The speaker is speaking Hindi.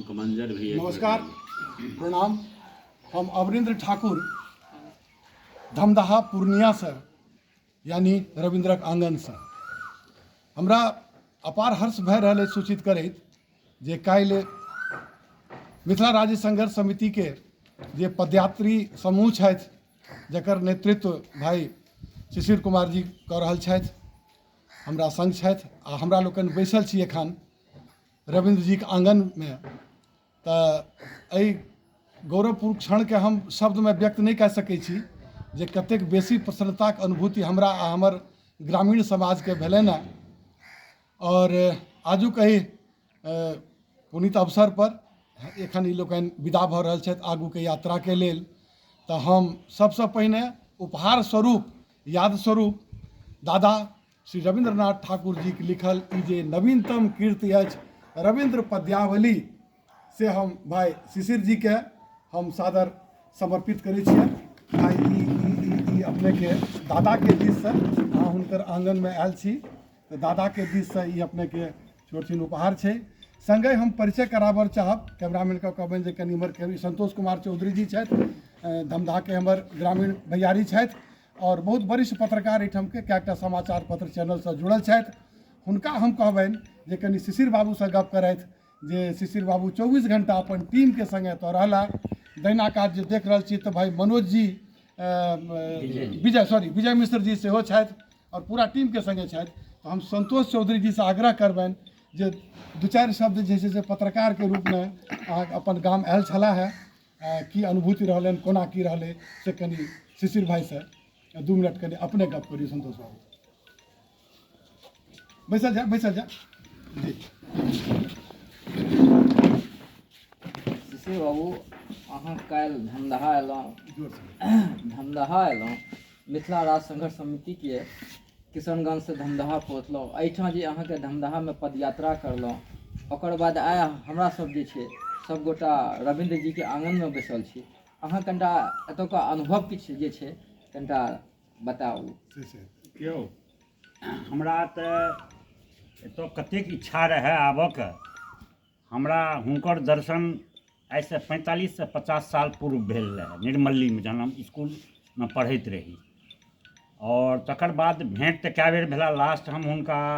कमंजर भी एक नमस्कार, प्रणाम। हम अवरिंद्र ठाकुर धमदाहा पूर्णिया से यानी रविंद्रक आंगन से हमरा अपार हर्ष भए रहल अछि सूचित करैत जे काल्हि मिथिला राज्य संघर्ष समिति के जे पदयात्री समूह छथि जकर नेतृत्व भाई शिशिर कुमार जी कऽ रहल छथि, हमरा संग छथि आ हमरा लोकनि बैसल छी एखन रविंद्र जी के आंगन में। तऽ एहि गौरवपूर्ण क्षण के हम शब्द में व्यक्त नहीं कऽ सकै छी जे कतेक बेसी प्रसन्नताक अनुभूति हमरा आ हमर ग्रामीण समाज के भेलनि हैं। और आजुक एहि पुनीत अवसर पर एखन ई लोकनि विदा भऽ रहल छथि आगू के यात्रा के लेल। तऽ हम सबसँ पहिने उपहार स्वरूप याद स्वरूप दादा श्री रविंद्रनाथ ठाकुर जी के लिखल ई जे नवीनतम कृति अछि रविंद्र पद्यावली से हम भाई शिशिर जी के हम सादर समर्पित करै छियै। भाई ई अपने के दादा के दिस से अहाँ हुनकर आंगन में आयल छी तऽ दादा के दिस से ई अपने के छोट छिन उपहार छै। संगे हम परिचय कराबऽ चाहब कैमरामैन के कहबनि जे कनि इम्हर के संतोष कुमार चौधरी जी छथि, धमदाहा के हमर ग्रामीण भैयारी छथि और बहुत वरिष्ठ पत्रकार एहिठाम के कएकटा समाचार पत्र चैनल से जुड़ल छथि। हुनका हम कहबनि जे कनि शिशिर बाबू से गप करथि जे शिशिर बाबू 24 घंटा अपन टीम के संगे तो रहला। दैना काज जे देख रहल छी तऽ भाई मनोज जी विजय मिश्र जी सेहो छथि और पूरा टीम के संगे छथि। तो हम संतोष चौधरी जी से आग्रह करबनि जे दू चारि शब्द जे छै से पत्रकार के रूप में अहाँ अपन गाम आयल छलाह है, की अनुभूति रहलनि, कोना की रहलै से कनि शिशिर भाई से 2 मिनट कनि अपने गप करिए। संतोष बाबू बैसल जा जी। शिशिर बाबू अहाँ काल्हि धमदाहा अयलहुँ मिथिला राज्य संघर्ष समिति के किशनगंज से धमदाहा पहुँचलहुँ। एहिठाम जे अहाँके धमदाहा में पदयात्रा करलहुँ ओकर बाद आइ हमरा सब जे छै सबगोटा रविंद्र जी के आंगन में बैसल छी। अहाँ कनिटा एतुका अनुभव किछु जे छै कनिटा बताउ। क्यों हमरा तऽ एतऽ कतेक इच्छा रहै आबऽके। हमरा हुनकर दर्शन आइसँ 45 से 50 साल पूर्व भेल रहै निर्मली में जहन हम स्कूल में पढ़ैत रही। और तकर बाद भेंट तऽ कए बेर भेला। लास्ट हम हुनका